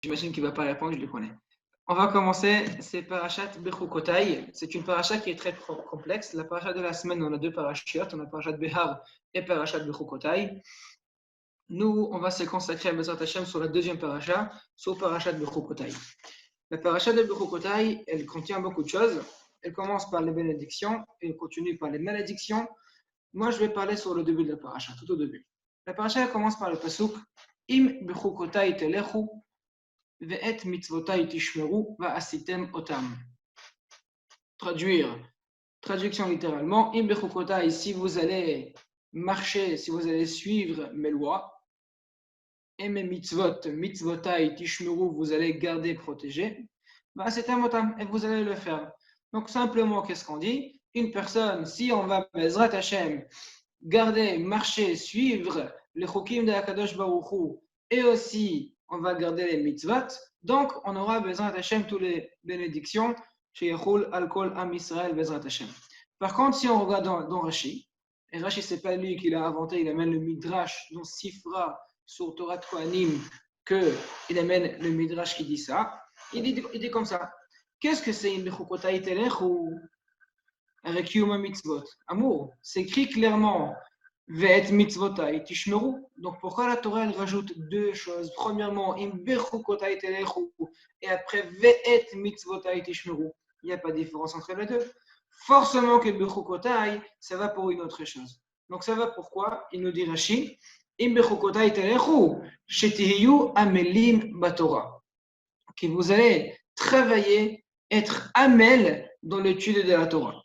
j'imagine qu'il ne va pas répondre, je le connais. On va commencer, c'est Parashat Bechukotai. C'est une paracha qui est très complexe. La paracha de la semaine, on a deux parachiotes, on a Parashat Behar et Parashat Bechukotai. Nous, on va se consacrer à Bezrat Hashem sur la deuxième paracha, sur Parashat Bechukotai. La paracha de Bechukotai, elle contient beaucoup de choses. Elle commence par les bénédictions et elle continue par les malédictions. Moi, je vais parler sur le début de la paracha, tout au début. La paracha elle commence par le pasuk Im Bechukotai telechu ve'et mitzvotai tishmeru va'asitem otam. Traduction littéralement, Im Bechukotai, si vous allez marcher, si vous allez suivre mes lois, et mes mitzvotai tishmeru, vous allez garder, protéger, va'asitem otam, et vous allez le faire. Donc simplement, qu'est-ce qu'on dit? Une personne, si on va Bezrat Hashem, garder, marcher, suivre les chokim de Akadosh Baruch Hu, et aussi on va garder les mitzvot, donc on aura Bezrat Hashem toutes les bénédictions chez Yachul Al-Kol Am Israël Bezrat Hashem. Par contre, si on regarde dans Rashi, et Rashi c'est pas lui qui l'a inventé, il amène le Midrash dans Sifra sur Torah Kohanim, qu'il amène le Midrash qui dit ça, il dit comme ça. Qu'est-ce que c'est une Bechukotai Telechu avec Yuma Mitzvot? Amour, c'est écrit clairement Ve'et Mitzvotai Tishmeru. Donc pourquoi la Torah elle rajoute deux choses? Premièrement, Im Bechukotai Telechu et après Ve'et Mitzvotai Tishmeru. Il n'y a pas de différence entre les deux. Forcément que Bechukotai, ça va pour une autre chose. Donc ça va pourquoi? Il nous dit Rashi Im Bechukotai Telechu Shetihiyu Amelim Batorah. Que vous allez travailler, être amel dans l'étude de la Torah.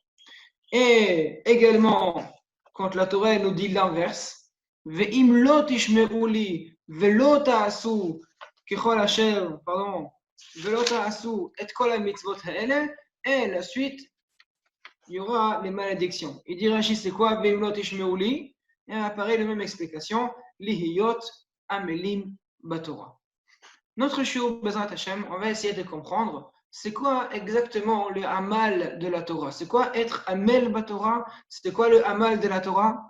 Et également, quand la Torah nous dit l'inverse, Ve'im lo tishmeru li ve'lo ta'asu kechol asher, ve'lo ta'asu et kol ha-mitzvot ha'ele, et la suite, il y aura les malédictions. Il dit Rashi, c'est quoi? Ve'im lo tishmeru li, et apparaît la même explication, lihiyot amelim batorah. Notre shiur Bezrat Hashem, on va essayer de comprendre c'est quoi exactement le amal de la Torah. C'est quoi être amel batorah? C'est quoi le amal de la Torah?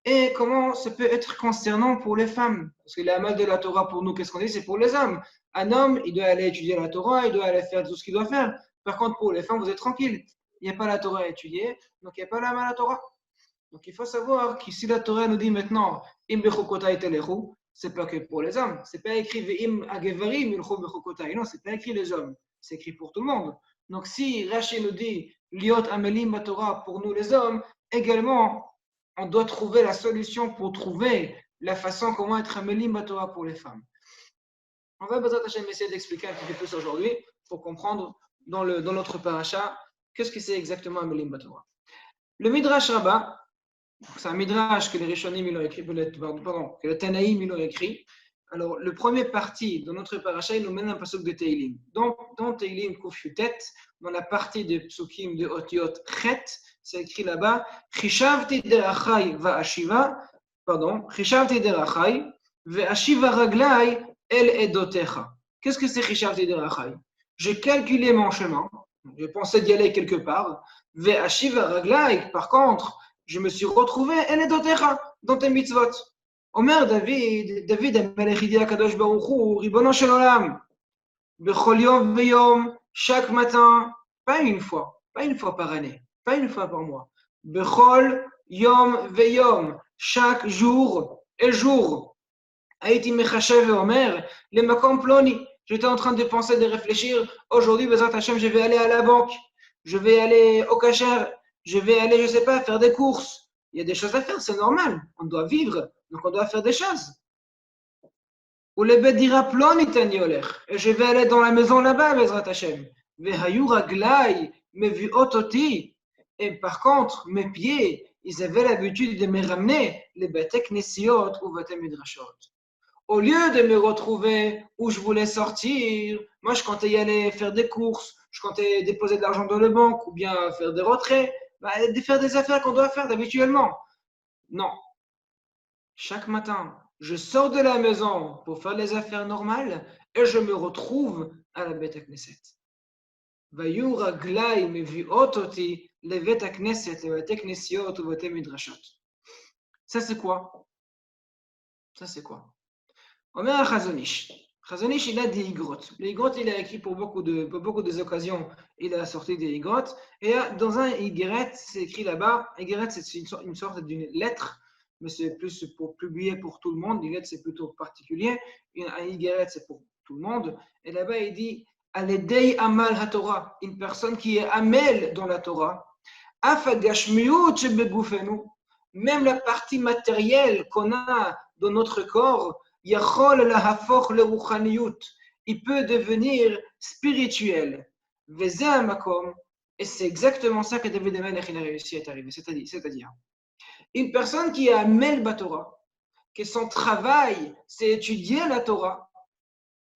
Et comment ça peut être concernant pour les femmes? Parce que l'amal de la Torah pour nous, qu'est-ce qu'on dit? C'est pour les hommes. Un homme, il doit aller étudier la Torah, il doit aller faire tout ce qu'il doit faire. Par contre, pour les femmes, vous êtes tranquille. Il n'y a pas la Torah à étudier, donc il n'y a pas l'amal à la Torah. Donc il faut savoir que si la Torah nous dit maintenant, Im bechukotai telechu, c'est pas que pour les hommes. C'est pas écrit Ve'im agevarim ilchu bechukotai. Non, c'est pas écrit les hommes. C'est écrit pour tout le monde. Donc si Rashi nous dit Liot amelim batorah pour nous les hommes, également, on doit trouver la solution pour trouver la façon comment être amelim batorah pour les femmes. On va essayer d'expliquer un petit peu plus aujourd'hui pour comprendre dans notre paracha qu'est-ce que c'est exactement amelim batorah. Le Midrash Rabbah, c'est un midrash que les Rishonim ils ont écrit, que les Tanaïm ils ont écrit. Alors, le premier parti de notre paracha, il nous mène un pasuk de Teilim. Donc, dans Teilim Kuf Yutet, dans la partie de psukim de Otiot Chet, c'est écrit là-bas, Chishavti derachai va'ashiva, Chishavti derachai va'ashiva raglai el edotecha. Qu'est-ce que c'est Chishavti derachai? J'ai calculé mon chemin, j'ai pensé d'y aller quelque part, va'ashiva raglai, par contre, je me suis retrouvé dans tes mitzvot. Omer David המלך ידיע הקדוש ברוך הוא, ריבונו של עולם, בכל יום ויום, chaque matin, pas une fois par année, pas une fois par mois, בכל יום ויום, chaque jour et jour, הייתי מחשב ואומר, למקום פלוני, j'étais en train de penser, de réfléchir, aujourd'hui, Bezrat Hashem, je vais aller à la banque, je vais aller au kasher, je vais aller, je sais pas, faire des courses. Il y a des choses à faire, c'est normal. On doit vivre, donc on doit faire des choses. Ou le bet dira plon itani olech. Et je vais aller dans la maison là-bas, Bezrat Hashem. Vehayu raglai meviot oti. Et par contre, mes pieds, ils avaient l'habitude de me ramener les bete knesiot ou bete midrashot. Au lieu de me retrouver où je voulais sortir, moi je comptais y aller faire des courses, je comptais déposer de l'argent dans le banque ou bien faire des retraits, de faire des affaires qu'on doit faire d'habituellement. Non. Chaque matin, je sors de la maison pour faire les affaires normales et je me retrouve à la Beit Knesset. Vayu raglai meviot oti le Beit Knesset, le Beit Knesiot ou Beit Midrashot. Ça c'est quoi? Omer HaChazon Ish. Chazon Ish, il a des igrotes. Les igrotes, il a écrit pour beaucoup des occasions, il a sorti des igrotes. Et dans un igret, c'est écrit là-bas, igret, c'est une sorte d'une lettre, mais c'est plus pour publier pour tout le monde. Igret, c'est plutôt particulier. Un igret, c'est pour tout le monde. Et là-bas, il dit, Aledei Amal HaTorah, une personne qui est Amel dans la Torah. Afagashmiut Shebegufenu, même la partie matérielle qu'on a dans notre corps, Yachol lahafoch leruchaniyut, il peut devenir spirituel. Veze makom, et c'est exactement ça que David Amelech a réussi à arriver. C'est-à-dire, une personne qui a Mel Batorah, que son travail, c'est étudier la Torah,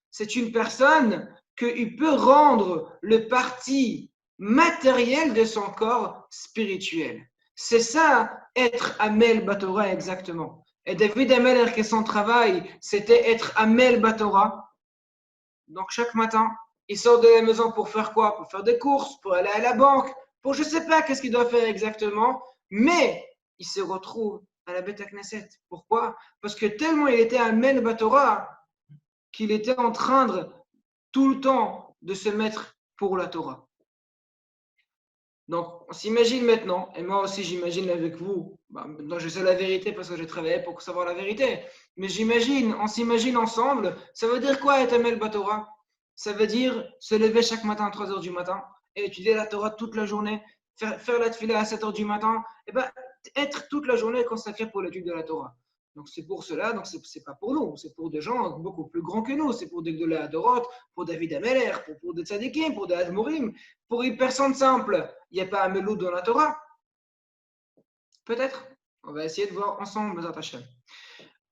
c'est une personne qu'il peut rendre le parti matériel de son corps spirituel. C'est ça, être Amel Batorah exactement. Et David Amelech, que son travail, c'était être Amel Batorah. Donc chaque matin, il sort de la maison pour faire quoi? Pour faire des courses, pour aller à la banque, pour je ne sais pas qu'est-ce qu'il doit faire exactement, mais il se retrouve à la Beth Knesset. Pourquoi? Parce que tellement il était Amel Batorah qu'il était en train de tout le temps de se mettre pour la Torah. Donc, on s'imagine maintenant, et moi aussi j'imagine avec vous, maintenant je sais la vérité parce que j'ai travaillé pour savoir la vérité, mais on s'imagine ensemble, ça veut dire quoi être Amel Batorah? Ça veut dire se lever chaque matin à 3 heures du matin et étudier la Torah toute la journée, faire la tefila à 7 heures du matin, et être toute la journée consacrée pour l'étude de la Torah. Donc c'est pour cela, donc c'est pas pour nous, c'est pour des gens beaucoup plus grands que nous, c'est pour des Gdolei Hadorot, pour David Ameler, pour des tzadikim, pour des Admorim, pour une personne simple. Il n'y a pas un melou dans la Torah? Peut-être. On va essayer de voir ensemble, Bezat Hashem.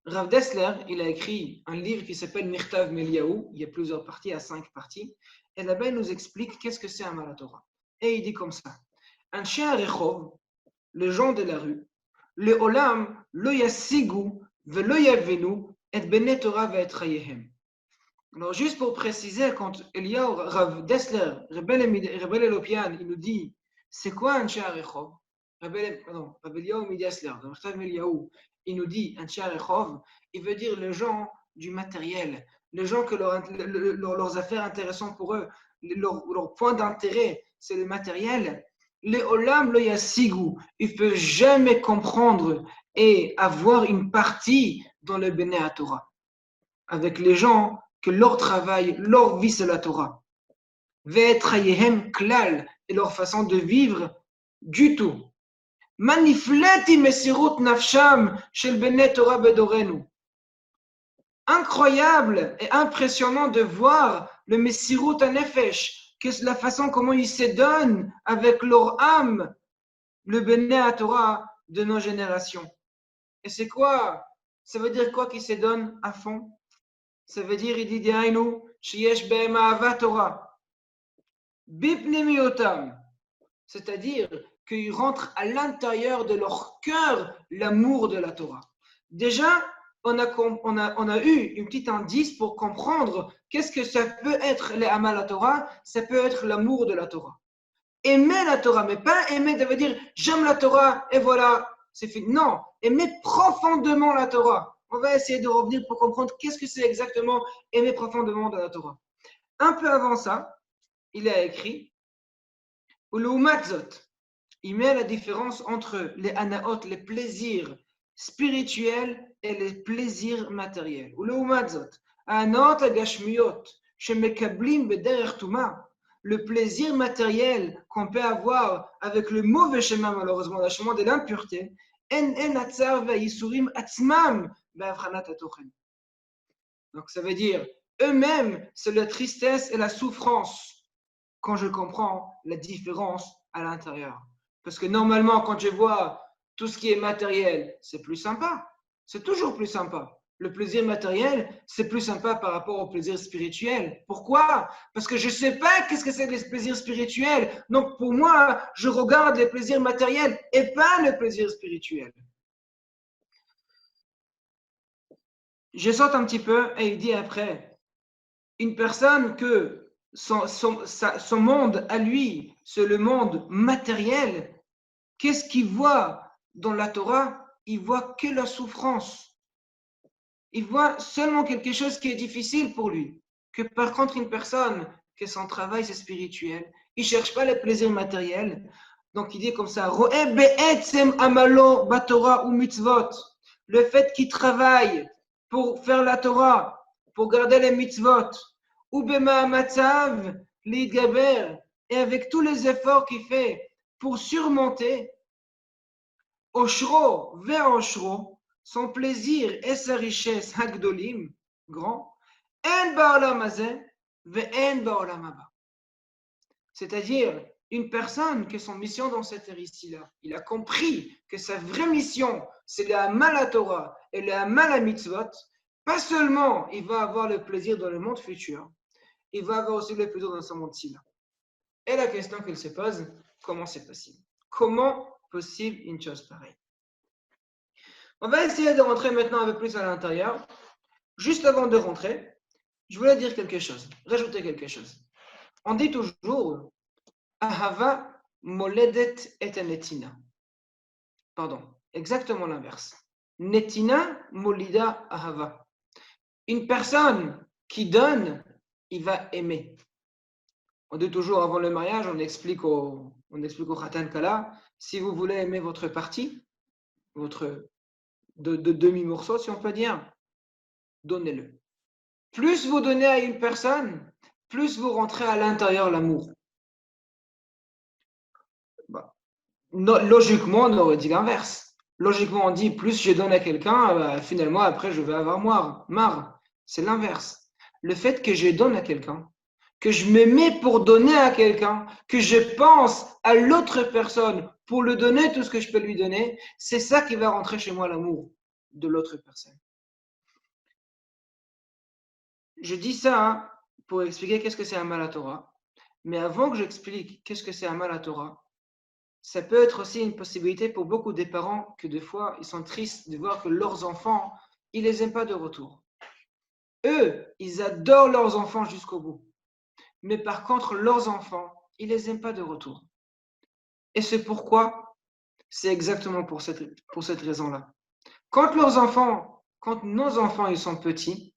Rav Dessler, il a écrit un livre qui s'appelle Mirtav Meliaou. Il y a plusieurs parties, à 5 parties. Et là-bas, il nous explique qu'est-ce que c'est un Mala Torah. Et il dit comme ça. Un chien Rechov, les gens de la rue, le olam lo yasigu ve lo yavenu et bene Torah ve et chayehem. Alors, juste pour préciser, quand Eliyahu Rav Dessler, Rebel Elopian, il nous dit c'est quoi un chien Rechov? Rav Eliyahu Midesler, dans Mirtav Eliyahu, il nous dit un chien Rechov, il veut dire les gens du matériel, les gens que leurs affaires intéressantes pour eux, leur point d'intérêt, c'est le matériel. Les olam lo yasigu, ils ne peuvent jamais comprendre et avoir une partie dans le Bene Torah. Avec les gens que leur travail, leur vie, c'est la Torah. Ve'etrayehem klal, et leur façon de vivre du tout. Manifleti mesirut nafsham shel bene Torah bedorenu. Incroyable et impressionnant de voir le mesirut nefesh, que c'est la façon comment ils se donnent avec leur âme, le bene Torah de nos générations. Et c'est quoi? Ça veut dire quoi qu'ils se donnent à fond? Ça veut dire, il dit, Dehainu, Sheyesh Be'em Ahavat Torah. Bipnemiotam. C'est-à-dire qu'ils rentrent à l'intérieur de leur cœur l'amour de la Torah. Déjà, on a eu une petite indice pour comprendre qu'est-ce que ça peut être les Amal la Torah. Ça peut être l'amour de la Torah. Aimer la Torah, mais pas aimer, ça veut dire j'aime la Torah et voilà, c'est fini. Non, aimer profondément la Torah. On va essayer de revenir pour comprendre qu'est-ce que c'est exactement aimer profondément de la Torah. Un peu avant ça, il a écrit Ulumatzot. Il met la différence entre les anaot, les plaisirs spirituels et les plaisirs matériels. Ulumatzot. Anaot agashmiot, shemekablim bederech tuma. Le plaisir matériel qu'on peut avoir avec le mauvais chemin, malheureusement, le chemin de l'impureté, donc ça veut dire, eux-mêmes, c'est la tristesse et la souffrance quand je comprends la différence à l'intérieur. Parce que normalement, quand je vois tout ce qui est matériel, c'est plus sympa. C'est toujours plus sympa. Le plaisir matériel, c'est plus sympa par rapport au plaisir spirituel. Pourquoi? Parce que je ne sais pas qu'est-ce que c'est les plaisirs spirituels. Donc pour moi, je regarde les plaisirs matériels et pas le plaisir spirituel. Je saute un petit peu et il dit après, une personne que son monde à lui, c'est le monde matériel, qu'est-ce qu'il voit dans la Torah? Il voit que la souffrance. Il voit seulement quelque chose qui est difficile pour lui. Que par contre, une personne, que son travail, c'est spirituel. Il ne cherche pas les plaisirs matériels. Donc, il dit comme ça, Ro'eh be'etzem amalo batorah ou mitzvot. Le fait qu'il travaille pour faire la Torah, pour garder les mitzvot, ou bema'amatzav l'idgaber, et avec tous les efforts qu'il fait pour surmonter, Oshro vers Oshro, son plaisir et sa richesse, Hagdolim, grand, En ba'olam hazeh ve'en ba'olam haba. C'est-à-dire, une personne que son mission dans cette terre ici-là, il a compris que sa vraie mission, c'est la Amal à Torah et la Amal à Mitzvot, pas seulement il va avoir le plaisir dans le monde futur, il va avoir aussi le plaisir dans ce monde-ci-là. Et la question qu'il se pose, comment c'est possible? Comment possible une chose pareille? On va essayer de rentrer maintenant un peu plus à l'intérieur. Juste avant de rentrer, je voulais dire quelque chose, rajouter quelque chose. On dit toujours Ahava moledet et netina. Pardon, exactement l'inverse. Netina molida ahava. Une personne qui donne, il va aimer. On dit toujours avant le mariage, on explique au Khatan Kala, si vous voulez aimer votre partie, votre de demi-morceau, si on peut dire, donnez-le. Plus vous donnez à une personne, plus vous rentrez à l'intérieur l'amour. Bah, logiquement, on aurait dit l'inverse. Logiquement, on dit plus je donne à quelqu'un, finalement, après, je vais avoir marre. C'est l'inverse. Le fait que je donne à quelqu'un, que je me mets pour donner à quelqu'un, que je pense à l'autre personne pour lui donner tout ce que je peux lui donner, c'est ça qui va rentrer chez moi l'amour de l'autre personne. Je dis ça pour expliquer qu'est-ce que c'est un mal à Torah. Mais avant que j'explique qu'est-ce que c'est un mal à Torah, ça peut être aussi une possibilité pour beaucoup des parents que des fois, ils sont tristes de voir que leurs enfants, ils les aiment pas de retour. Eux, ils adorent leurs enfants jusqu'au bout. Mais par contre, leurs enfants, ils les aiment pas de retour. Et c'est pourquoi, c'est exactement pour cette raison-là. Quand nos enfants, ils sont petits,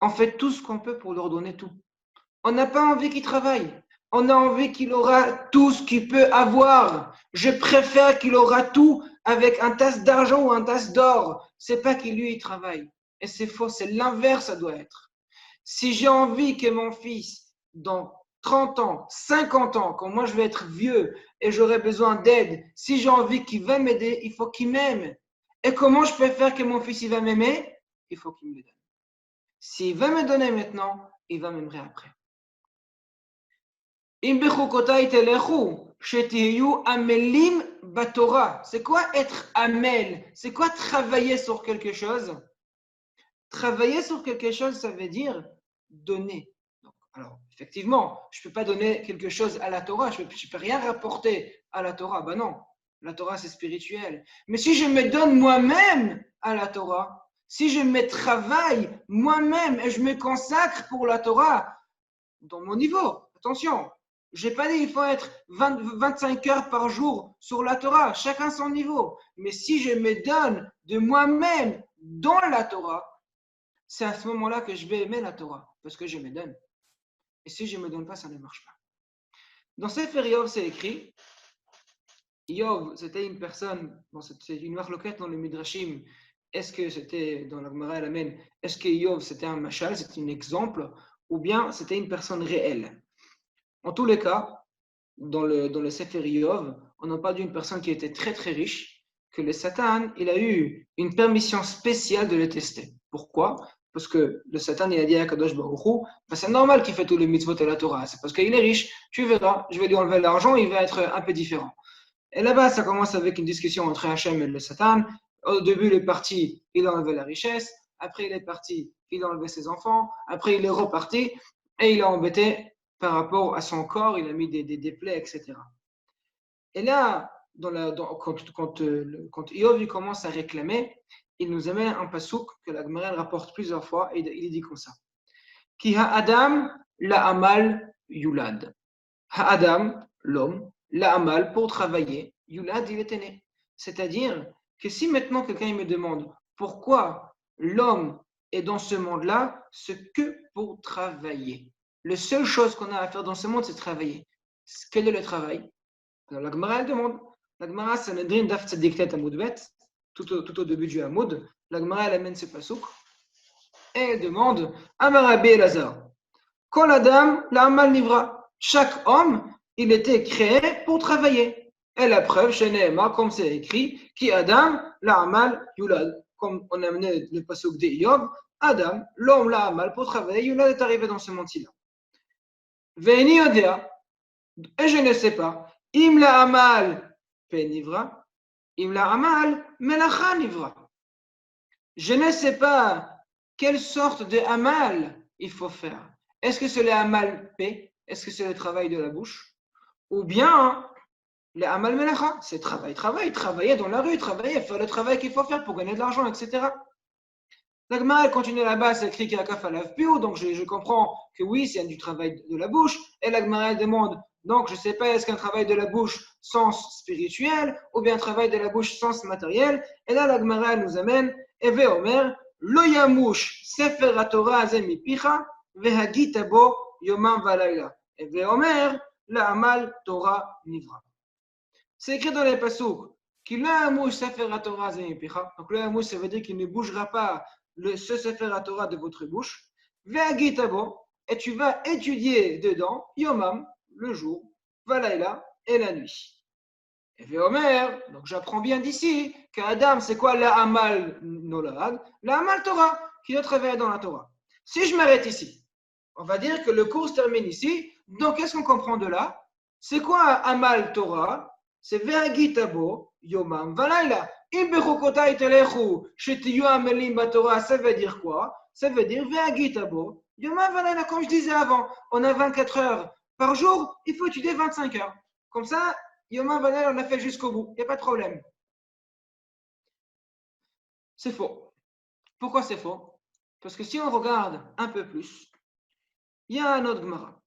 on fait tout ce qu'on peut pour leur donner tout. On n'a pas envie qu'il travaille. On a envie qu'il aura tout ce qu'il peut avoir. Je préfère qu'il aura tout avec un tasse d'argent ou un tasse d'or. C'est pas qu'il lui il travaille. Et c'est faux, c'est l'inverse, ça doit être. Si j'ai envie que mon fils, dans 30 ans, 50 ans, quand moi je vais être vieux et j'aurai besoin d'aide, si j'ai envie qu'il va m'aider, il faut qu'il m'aime. Et comment je peux faire que mon fils il va m'aimer? Il faut qu'il me le donne. S'il va me donner maintenant, il va m'aimer après. C'est quoi être amel? C'est quoi travailler sur quelque chose? Travailler sur quelque chose, ça veut dire donner. Alors, effectivement, je ne peux pas donner quelque chose à la Torah, je ne peux rien rapporter à la Torah. Ben non, la Torah, c'est spirituel. Mais si je me donne moi-même à la Torah, si je me travaille moi-même et je me consacre pour la Torah, dans mon niveau, attention, je n'ai pas dit qu'il faut être 25 heures par jour sur la Torah, chacun son niveau. Mais si je me donne de moi-même dans la Torah, c'est à ce moment-là que je vais aimer la Torah, parce que je me donne. Et si je ne me donne pas, ça ne marche pas. Dans Sefer Yov, c'est écrit, Yov, c'était une personne, bon, c'est une marloquette dans le Midrashim. Est-ce que c'était dans la Gemara el Amen, est-ce que Yov c'était un machal, c'était un exemple, ou bien c'était une personne réelle? En tous les cas, dans le Sefer Yov, on en parle d'une personne qui était très très riche, que le Satan, il a eu une permission spéciale de le tester. Pourquoi? Parce que le Satan, il a dit à Kadosh Baruch Hu, c'est normal qu'il fait tous les mitzvot et la Torah, c'est parce qu'il est riche, tu verras, je vais lui enlever l'argent, il va être un peu différent. Et là-bas, ça commence avec une discussion entre Hachem et le Satan. Au début, il est parti, il a enlevé la richesse, après il est parti, il a enlevé ses enfants, après il est reparti, et il a embêté par rapport à son corps, il a mis des plaies, etc. Et là, quand Yov il commence à réclamer, il nous amène un pasouk que la Gemara rapporte plusieurs fois, et il dit comme ça. Ki ha'adam la'amal yulad. Ha'adam, l'homme, la'amal, pour travailler, yulad, il était né. C'est-à-dire que si maintenant quelqu'un me demande pourquoi l'homme et dans ce monde-là, ce que pour travailler. La seule chose qu'on a à faire dans ce monde, c'est travailler. Quel est le travail? Alors, la Gemara, elle demande. La Gemara, c'est le Drin Daf Tzadiktet Amoud Bet, tout au début du Hamoud. La Gemara, elle amène ce pasouk et elle demande Amarabi Elazar. Kol Adam, la Amal Nivra. Chaque homme, il était créé pour travailler. Et la preuve, chez Nehema, comme c'est écrit, qui Adam, la Amal Yulad. Comme on a amené le pasouk de Yov, Adam, l'homme, la Amal, pour travailler, Yulad est arrivé dans ce monde-ci-là. Veini Odea, et je ne sais pas, Im la Amal Penivra, Im la Amal Melacha Nivra. Je ne sais pas quelle sorte de Amal il faut faire. Est-ce que c'est le Amal P? Est-ce que c'est le travail de la bouche? Ou bien le Amal Melacha, c'est travailler dans la rue, travailler, faire le travail qu'il faut faire pour gagner de l'argent, etc. La Gemara continue là-bas, c'est écrit qu'il y a Kaf Alav Pio, donc je comprends que oui, c'est du travail de la bouche. Et la Gemara demande, donc je ne sais pas, est-ce qu'un travail de la bouche sens spirituel ou bien un travail de la bouche sens matériel? Et là, la Gemara nous amène, Eve Omer, Lo Yamush Sefer HaTorah Azemi Picha, Vehagita Bo Yomam Valayla. Eve Omer, La Amal Torah Nivra. C'est écrit dans les pasouks, qu'il Lo Yamush Sefer HaTorah Azemi Picha. Donc Lo Yamush, ça veut dire qu'il ne bougera pas ce Sefer HaTorah de votre bouche, Ve'agitabo, et tu vas étudier dedans, Yomam, le jour, Valayla, et la nuit. Et Ve'omer, donc j'apprends bien d'ici, qu'Adam, c'est quoi la Amal Nolad? La Amal Torah, qui doit travailler dans la Torah. Si je m'arrête ici, on va dire que le cours se termine ici, donc qu'est-ce qu'on comprend de là? C'est quoi Amal Torah? C'est Ve'agitabo, Yomam, Valayla. Ça veut dire quoi? Ça veut dire, comme je disais avant, on a 24 heures par jour, il faut étudier 25 heures. Comme ça, Yoma Vanel, on a fait jusqu'au bout, il n'y a pas de problème. C'est faux. Pourquoi c'est faux? Parce que si on regarde un peu plus, il y a un autre Gemara.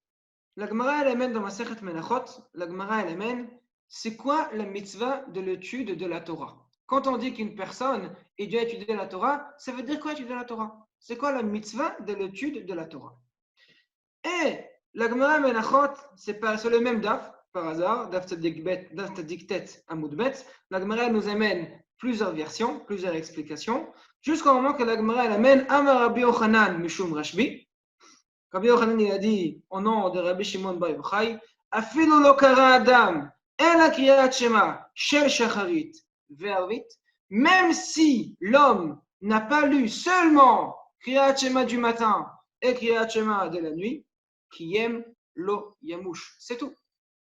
La Gemara, elle amène dans ma Sechet Menachot, la Gemara, elle amène, c'est quoi la mitzvah de l'étude de la Torah? Quand on dit qu'une personne doit étudier la Torah, ça veut dire quoi étudier la Torah? C'est quoi la mitzvah de l'étude de la Torah? Et la Gemara Menachot, c'est le même daf, par hasard, daf Tzadiktet Amoud Bet. La Gemara nous amène plusieurs versions, plusieurs explications, jusqu'au moment que la Gemara amène Amar Rabbi Yochanan Mishum Rashbi. Rabbi Yochanan il a dit au nom de Rabbi Shimon Bar Yochai, Afilu lo kara Adam, ela kriyat shema shel shacharit ve'arvit, même si l'homme n'a pas lu seulement kriyat shema du matin et kriyat shema de la nuit, kiyem lo yamush, c'est tout.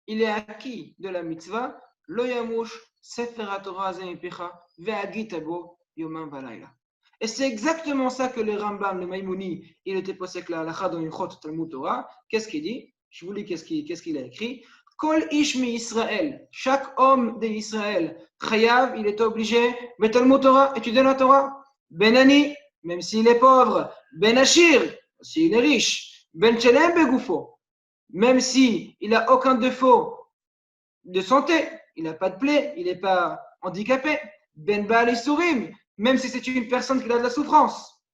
Il est acquis de la mitzvah, lo yamush sefer haTorah zemipicha ve'agitabo yomam valayla. Et c'est exactement ça que le Rambam, le Maïmouni, il était posé que la halakha dans une chot Talmud Torah. Qu'est-ce qu'il dit? Je vous lis qu'est-ce qu'il a écrit. Kol ish mi Israël, chaque homme d'Israël, chayav, il est obligé, mais Talmud Torah, étudier la Torah. Benani, même s'il est pauvre. Ben Ashir, s'il est riche. Ben Chelem begoufo, même s'il n'a aucun défaut de santé, il n'a pas de plaie, il n'est pas handicapé. Ben Baal Isurim, même si c'est une personne qui a de la souffrance.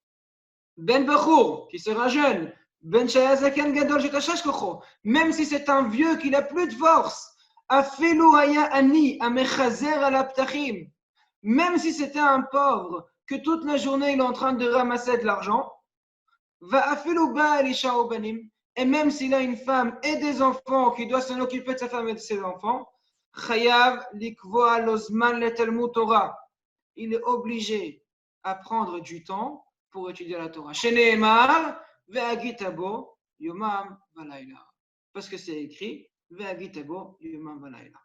Ben Bachour, qui sera jeune. Ben Shayazaken Gadol Shetashash Kocho, même si c'est un vieux qui n'a plus de force. Afilu Haya Ani Amechazer Ala Ptachim, même si c'était un pauvre que toute la journée il est en train de ramasser de l'argent. Va Afilu Baal Isha Obanim, et même s'il a une femme et des enfants qui doit s'en occuper de sa femme et de ses enfants, Chayav Likvoa Lozman Le Talmud Torah, il est obligé à prendre du temps pour étudier la Torah. Sheneemar ve'agitabo yomam valayla. Parce que c'est écrit ve'agitabo yomam valayla.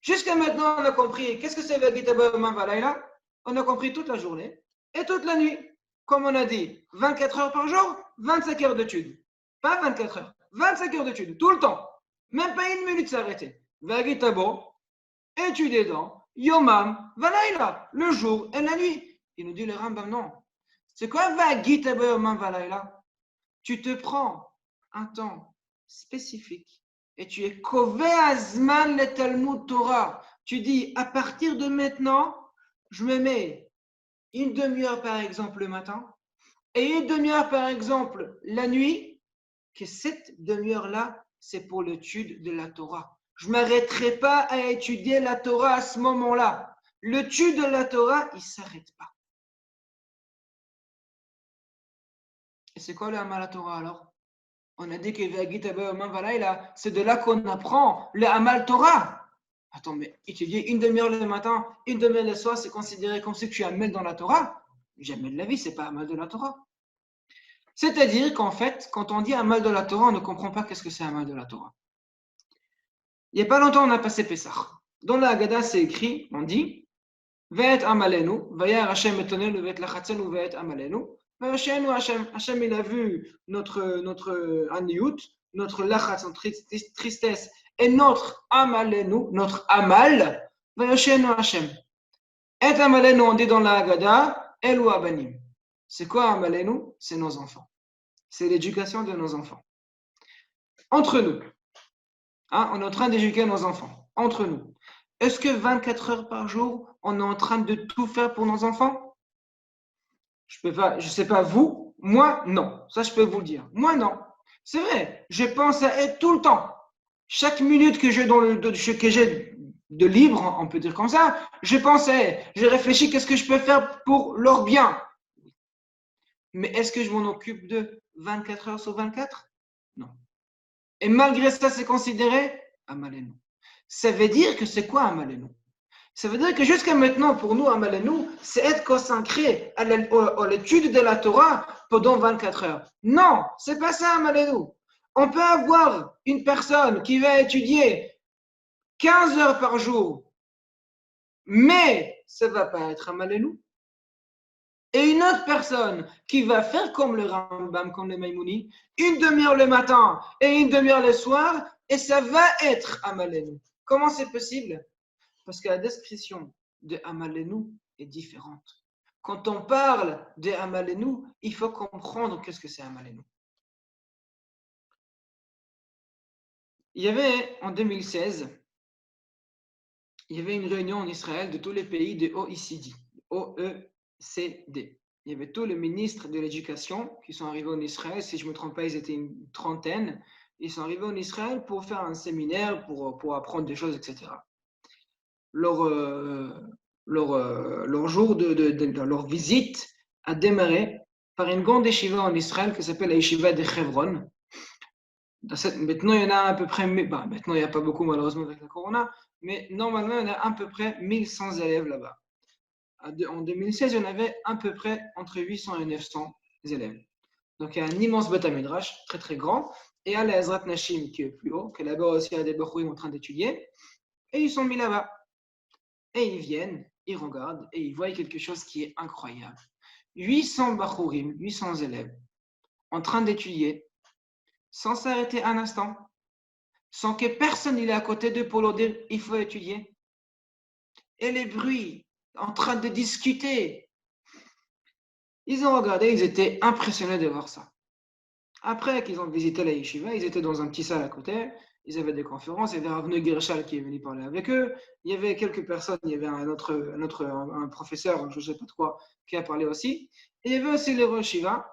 Jusqu'à maintenant, on a compris qu'est-ce que c'est ve'agitabo yomam valayla. On a compris toute la journée et toute la nuit. Comme on a dit, 24 heures par jour, 25 heures d'études. Pas 24 heures, 25 heures d'études, tout le temps. Même pas une minute s'arrêter. Ve'agitabo, étudier dans Yomam, Valayla, le jour et la nuit. Il nous dit le Rambam, non. C'est quoi Vagitabo Yomam Valayla? Tu te prends un temps spécifique et tu es Kové Azman le Talmud Torah. Tu dis, à partir de maintenant, je me mets une demi-heure par exemple le matin et une demi-heure, par exemple, la nuit, que cette demi-heure-là, c'est pour l'étude de la Torah. Je ne m'arrêterai pas à étudier la Torah à ce moment-là. L'étude de la Torah, il ne s'arrête pas. Et c'est quoi le Amal la Torah alors? On a dit que c'est de là qu'on apprend le Amal Torah. Attends, mais étudier une demi-heure le matin, une demi-heure le soir, c'est considéré comme si tu Amal dans la Torah? Jamais de la vie, c'est pas Amal de la Torah. C'est-à-dire qu'en fait, quand on dit Amal de la Torah, on ne comprend pas qu'est-ce que c'est Amal de la Torah. Il n'y a pas longtemps, on a passé Pessah. Dans la Haggadah, c'est écrit, on dit Ve'et amalenu, vayar Hashem etonenu, ve'et lachatzenu, ve'et amalenu. Vayashenu Hashem. Hashem, il a vu notre aniyut, notre lachatz, notre tristesse, et notre amalenu, notre amal. Vayashenu Hashem. Et amalenu, on dit dans la Haggadah, elu abanim. C'est quoi amalenu? C'est nos enfants. C'est l'éducation de nos enfants. Entre nous. Hein, on est en train d'éduquer nos enfants, entre nous. Est-ce que 24 heures par jour, on est en train de tout faire pour nos enfants? Je ne sais pas vous, moi non. Ça, je peux vous le dire. Moi non. C'est vrai, je pense à eux tout le temps. Chaque minute que j'ai de libre, on peut dire comme ça, je pense à eux. Je réfléchis qu'est-ce que je peux faire pour leur bien. Mais est-ce que je m'en occupe de 24 heures sur 24? Non. Et malgré ça, c'est considéré Amalenu. Ça veut dire que c'est quoi Amalenu? Ça veut dire que jusqu'à maintenant, pour nous, Amalenu, c'est être consacré à l'étude de la Torah pendant 24 heures. Non, c'est pas ça Amalenu. On peut avoir une personne qui va étudier 15 heures par jour, mais ça ne va pas être Amalenu. Et une autre personne qui va faire comme le Rambam, comme le Maïmouni, une demi-heure le matin et une demi-heure le soir, et ça va être Amalenu. Comment c'est possible? Parce que la description de Amalenu est différente. Quand on parle de Amalenu, il faut comprendre qu'est-ce que c'est Amalenu. Il y avait en 2016, il y avait une réunion en Israël de tous les pays de OECD. OECD. Il y avait tous les ministres de l'éducation qui sont arrivés en Israël. Si je ne me trompe pas, ils étaient une trentaine. Ils sont arrivés en Israël pour faire un séminaire, pour apprendre des choses, etc. Leur jour leur visite a démarré par une grande yeshiva en Israël qui s'appelle la yeshiva de Hebron. Maintenant, il y en a à peu près, maintenant il n'y a pas beaucoup malheureusement avec la corona, mais normalement, il y en a à peu près 1100 élèves là-bas. En 2016, il y en avait à peu près entre 800 et 900 élèves. Donc, il y a un immense Beth Midrash, très très grand, et il y a la Ezrat Nashim qui est plus haut, que là-bas aussi il y a des Bachouim en train d'étudier, et ils sont mis là-bas. Et ils viennent, ils regardent, et ils voient quelque chose qui est incroyable. 800 Bachourim, 800 élèves, en train d'étudier, sans s'arrêter un instant, sans que personne n'est à côté d'eux pour leur dire il faut étudier. Et les bruits, en train de discuter. Ils ont regardé, ils étaient impressionnés de voir ça. Après qu'ils ont visité la yeshiva, ils étaient dans un petit salle à côté, ils avaient des conférences, il y avait Ravne Gershal qui est venu parler avec eux, il y avait quelques personnes, il y avait un professeur, je ne sais pas de quoi, qui a parlé aussi, et il y avait aussi le Rosh Yeshiva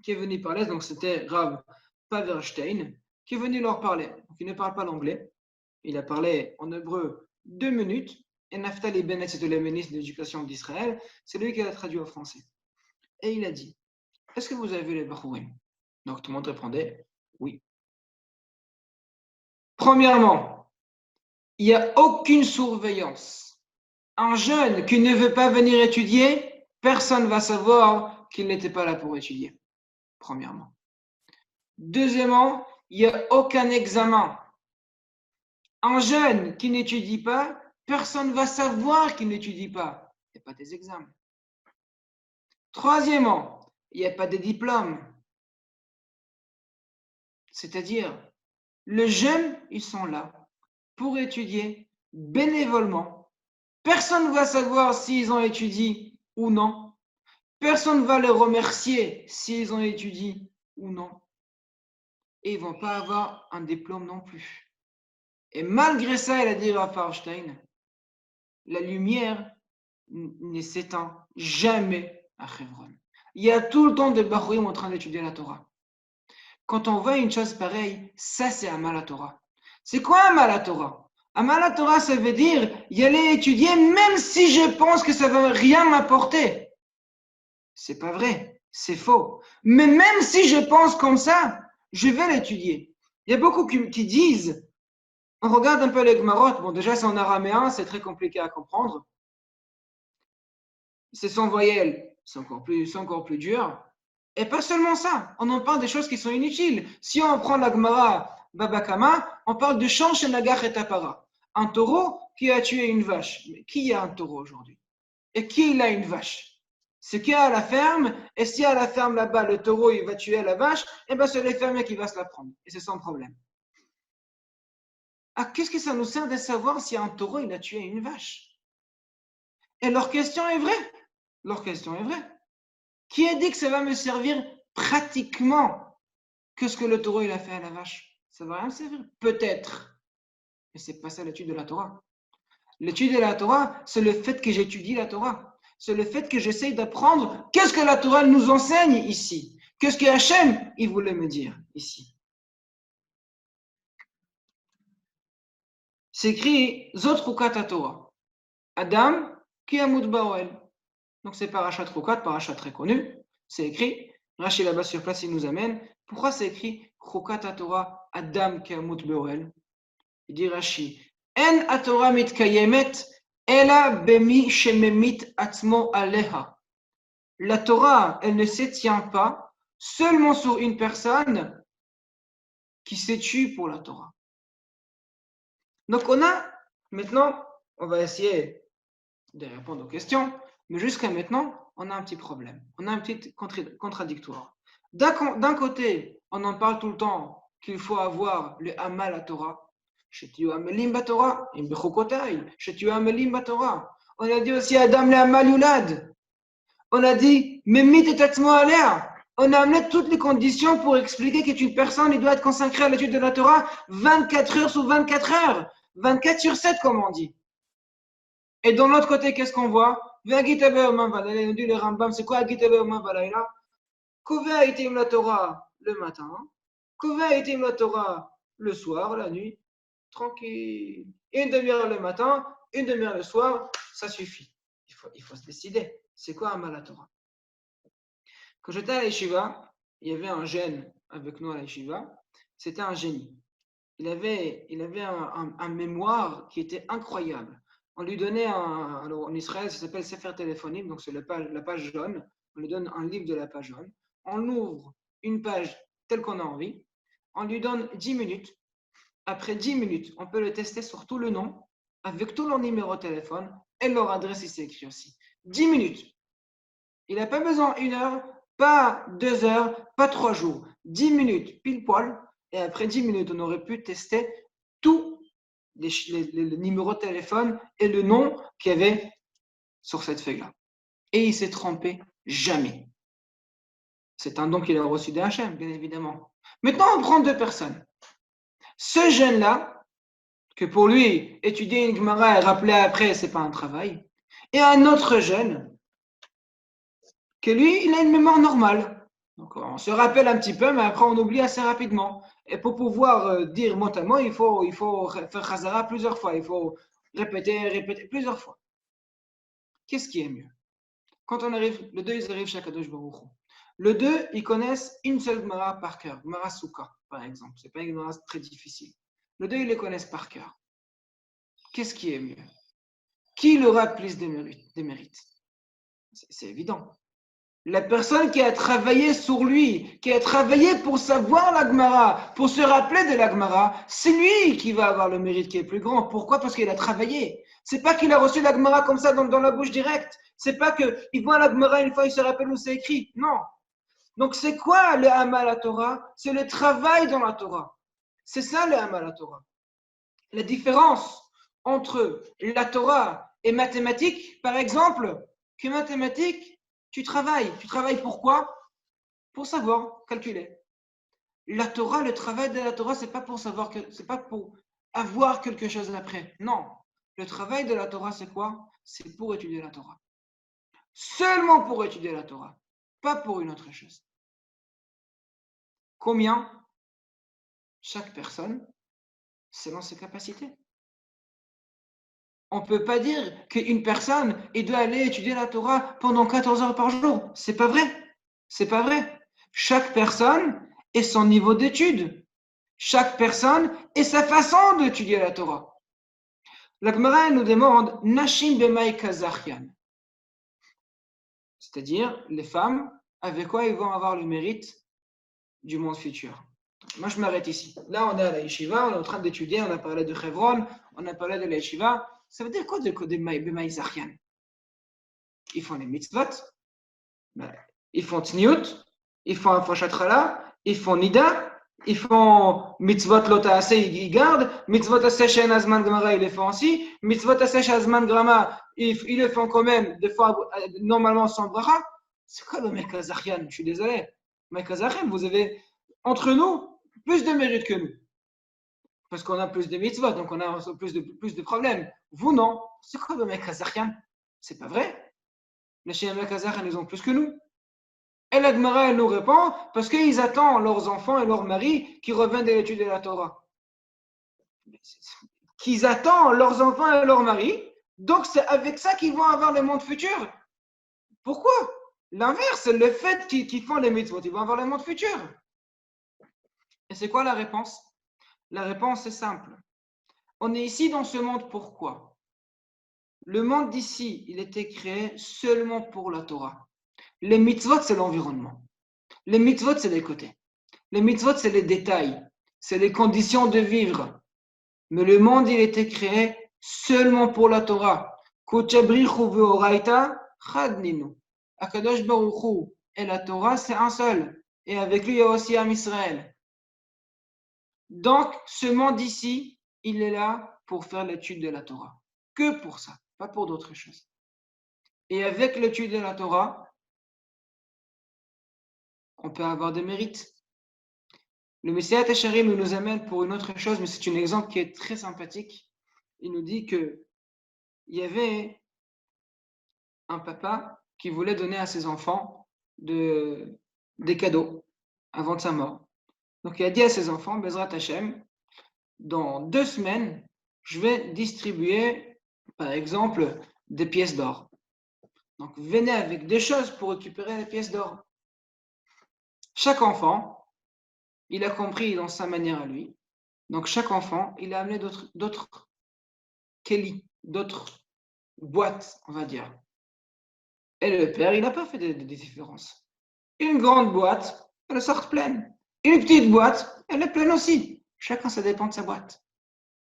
qui est venu parler, donc c'était Rav Paverstein, qui est venu leur parler. Donc il ne parle pas l'anglais, il a parlé en hébreu 2 minutes, et Naftali Bennett, c'était le ministre de l'Éducation d'Israël, c'est lui qui l'a traduit au français. Et il a dit, est-ce que vous avez vu les Bachourim? Donc tout le monde répondait, oui. Premièrement, il n'y a aucune surveillance. Un jeune qui ne veut pas venir étudier, personne ne va savoir qu'il n'était pas là pour étudier. Premièrement. Deuxièmement, il n'y a aucun examen. Un jeune qui n'étudie pas, personne ne va savoir qu'il n'étudie pas. Il n'y a pas des examens. Troisièmement, il n'y a pas de diplôme. C'est-à-dire, les jeunes, ils sont là pour étudier bénévolement. Personne ne va savoir s'ils ont étudié ou non. Personne ne va les remercier s'ils ont étudié ou non. Et ils ne vont pas avoir un diplôme non plus. Et malgré ça, il a dit à Farstein, la lumière ne s'éteint jamais à Hebron. Il y a tout le temps des Bachorim en train d'étudier la Torah. Quand on voit une chose pareille, ça c'est Amal à Torah. C'est quoi Amal à Torah? Amal à Torah, ça veut dire y aller étudier même si je pense que ça ne va rien m'apporter. C'est pas vrai, c'est faux. Mais même si je pense comme ça, je vais l'étudier. Il y a beaucoup qui disent, on regarde un peu les Gemarot, bon déjà c'est en araméen, c'est très compliqué à comprendre. C'est sans voyelles, c'est encore plus dur. Et pas seulement ça, on en parle des choses qui sont inutiles. Si on prend la Gemara Babakama, on parle de Shan Shenagach et Tapara. Un taureau qui a tué une vache. Mais qui a un taureau aujourd'hui? Et qui a une vache? C'est qui a la ferme, et si à la ferme là-bas, le taureau il va tuer la vache, eh bien c'est le fermier qui va se la prendre. Et c'est sans problème. Ah, qu'est-ce que ça nous sert de savoir si un taureau il a tué une vache? Et leur question est vraie. Leur question est vraie. Qui a dit que ça va me servir pratiquement que ce que le taureau il a fait à la vache? Ça va rien me servir. Peut-être. Mais c'est pas ça l'étude de la Torah. L'étude de la Torah, c'est le fait que j'étudie la Torah. C'est le fait que j'essaye d'apprendre qu'est-ce que la Torah nous enseigne ici. Qu'est-ce que Hachem, il voulait me dire ici. C'est écrit Zot Rukat Torah. Adam qui amut baoel. Donc c'est Parashat Rukat, Parashat très connu. C'est écrit. Rashi là-bas sur place, il nous amène. Pourquoi c'est écrit Rukat Torah Adam qui amut baoel? Il dit Rashi. En Torah mitkayemet ela bemi shememit atzmo aleha. La Torah, elle ne s'étient pas seulement sur une personne qui s'étue pour la Torah. Donc maintenant, on va essayer de répondre aux questions, mais jusqu'à maintenant, on a un petit problème, on a un petit contradictoire. D'un côté, on en parle tout le temps qu'il faut avoir le Hamal à Torah. On a dit aussi Adam le Hamal Yulad. On a dit Memit et Tatzmo Alea. On a amené toutes les conditions pour expliquer qu'une personne il doit être consacrée à l'étude de la Torah 24 heures sur 24 heures, 24 sur 7 comme on dit. Et de l'autre côté, qu'est-ce qu'on voit? Nous dit le Rambam, c'est quoi Agitabe Oman Valayla? Kova itim la Torah le matin, Kova itim la Torah le soir, la nuit, tranquille. Une demi-heure le matin, une demi-heure le soir, ça suffit. Il faut se décider. C'est quoi Amal à Torah? Quand j'étais à l'Yeshiva, il y avait un jeune avec nous à l'Yeshiva, c'était un génie. Il avait un mémoire qui était incroyable. On lui donnait alors en Israël, ça s'appelle Sefer Téléphonique, donc c'est la page jaune. On lui donne un livre de la page jaune. On ouvre une page telle qu'on a envie. On lui donne 10 minutes. Après 10 minutes, on peut le tester sur tout le nom, avec tout leur numéro de téléphone et leur adresse ici écrit aussi. 10 minutes. Il n'a pas besoin 1 heure, pas 2 heures, pas 3 jours. 10 minutes, pile poil. Et après 10 minutes, on aurait pu tester tous les numéros de téléphone et le nom qu'il y avait sur cette feuille-là. Et il s'est trompé jamais. C'est un don qu'il a reçu d'Hachem, bien évidemment. Maintenant, on prend 2 personnes. Ce jeune-là, que pour lui, étudier une Gemara et rappeler après, ce n'est pas un travail. Et un autre jeune, que lui, il a une mémoire normale. Donc, on se rappelle un petit peu, mais après, on oublie assez rapidement. Et pour pouvoir dire mot à mot, il faut faire Khazara plusieurs fois. Il faut répéter plusieurs fois. Qu'est-ce qui est mieux? Quand on arrive, les deux, ils arrivent chez Kadosh Baruch Hu. Les deux, ils connaissent une seule Gemara par cœur. Gemara Souka, par exemple. Ce n'est pas une Gemara très difficile. Les deux, ils les connaissent par cœur. Qu'est-ce qui est mieux? Qui aura plus de mérites? C'est évident. La personne qui a travaillé sur lui, qui a travaillé pour savoir la Gemara, pour se rappeler de la Gemara, c'est lui qui va avoir le mérite qui est plus grand. Pourquoi? Parce qu'il a travaillé. C'est pas qu'il a reçu la Gemara comme ça dans la bouche directe. C'est pas qu'il voit la Gemara une fois, il se rappelle où c'est écrit. Non. Donc c'est quoi le Hamal à Torah? C'est le travail dans la Torah. C'est ça le Hamal à Torah. La différence entre la Torah et mathématiques, par exemple, que mathématiques, tu travailles. Tu travailles pourquoi? Pour savoir calculer. La Torah, le travail de la Torah, c'est pas pour avoir quelque chose après. Non. Le travail de la Torah, c'est quoi? C'est pour étudier la Torah. Seulement pour étudier la Torah. pas pour une autre chose. Combien? Chaque personne, selon ses capacités. On ne peut pas dire qu'une personne elle doit aller étudier la Torah pendant 14 heures par jour. C'est pas vrai. C'est pas vrai. Chaque personne et son niveau d'étude. Chaque personne et sa façon d'étudier la Torah. La Gemara nous demande Nashim b'may kazachian. C'est-à-dire les femmes avec quoi ils vont avoir le mérite du monde futur. Moi, je m'arrête ici. Là, on est à la yeshiva, on est en train d'étudier, on a parlé de Chevron, on a parlé de la yeshiva. Ça veut dire quoi de b'may zachian? Ils font les mitzvot, ils font tniyut, ils font afoshatrala, ils font nida, ils font mitzvot lota ase, ils gardent, mitzvot ase shen azman gmara, ils les font aussi, mitzvot ase shen azman grama, ils le font quand même, des fois, normalement sans bracha. C'est quoi le mec kazachian? Je suis désolé. Mec kazachian, vous avez, entre nous, plus de mérite que nous. Parce qu'on a plus de mitzvot, donc on a plus de problèmes. Vous, non. C'est quoi le mec kazachian? C'est pas vrai. Les chiens kazachian, ils ont plus que nous. Et la Gemara, elle nous répond parce qu'ils attendent leurs enfants et leurs maris qui reviennent de l'étude de la Torah. Qu'ils attendent leurs enfants et leurs maris, donc c'est avec ça qu'ils vont avoir le monde futur. Pourquoi? L'inverse, c'est le fait qu'ils font les mitzvot, ils vont avoir le monde futur. Et c'est quoi la réponse? La réponse est simple. On est ici dans ce monde pourquoi? Le monde d'ici, il était créé seulement pour la Torah. Les mitzvot, c'est l'environnement. Les mitzvot, c'est les côtés. Les mitzvot, c'est les détails. C'est les conditions de vivre. Mais le monde, il était créé seulement pour la Torah. Akadosh Baruch Hu et la Torah, c'est un seul. Et avec lui, il y a aussi Am Israël. Donc, ce monde ici, il est là pour faire l'étude de la Torah. Que pour ça, pas pour d'autres choses. Et avec l'étude de la Torah, on peut avoir des mérites. Le Messiah Tacharim nous amène pour une autre chose, mais c'est un exemple qui est très sympathique. Il nous dit qu'il y avait un papa qui voulait donner à ses enfants des cadeaux avant de sa mort. Donc il a dit à ses enfants, Bezrat Hashem, dans 2 semaines, je vais distribuer, par exemple, des pièces d'or. Donc venez avec des choses pour récupérer les pièces d'or. Chaque enfant, il a compris dans sa manière à lui. Donc chaque enfant, il a amené d'autres Kelly, d'autres boîtes, on va dire. Et le père, il n'a pas fait de différence. Une grande boîte, elle sort pleine. Une petite boîte, elle est pleine aussi. Chacun, ça dépend de sa boîte.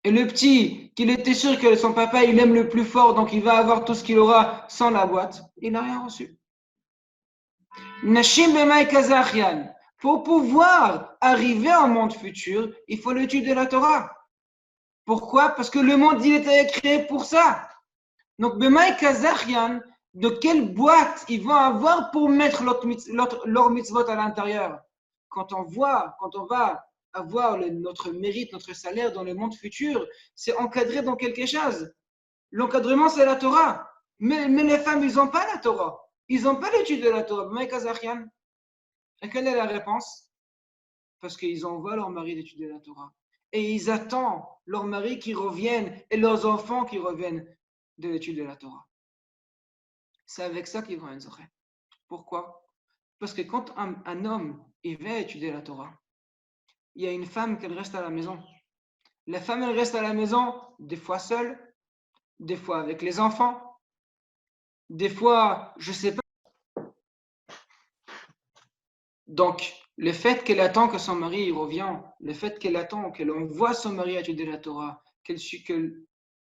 Et le petit, qu'il était sûr que son papa, il aime le plus fort, donc il va avoir tout ce qu'il aura sans la boîte, il n'a rien reçu. Nashim b'may kazachian. Pour pouvoir arriver au monde futur, il faut l'étude de la Torah. Pourquoi? Parce que le monde, il était créé pour ça. Donc, b'may kazachian, de quelle boîte ils vont avoir pour mettre leur mitzvot à l'intérieur? Quand on va avoir notre mérite, notre salaire dans le monde futur, c'est encadré dans quelque chose. L'encadrement, c'est la Torah. Mais les femmes, ils n'ont pas la Torah. Ils n'ont pas l'étude de la Torah. B'may kazachian. Et quelle est la réponse? Parce qu'ils envoient leur mari d'étudier la Torah. Et ils attendent leur mari qui revienne et leurs enfants qui reviennent de l'étude de la Torah. C'est avec ça qu'ils vont être zorés. Pourquoi? Parce que quand un homme il va étudier la Torah, il y a une femme qui reste à la maison. La femme, elle reste à la maison, des fois seule, des fois avec les enfants, des fois, je ne sais pas. Donc, le fait qu'elle attend que son mari revient, le fait qu'elle attend, qu'elle envoie son mari à étudier la Torah, qu'elle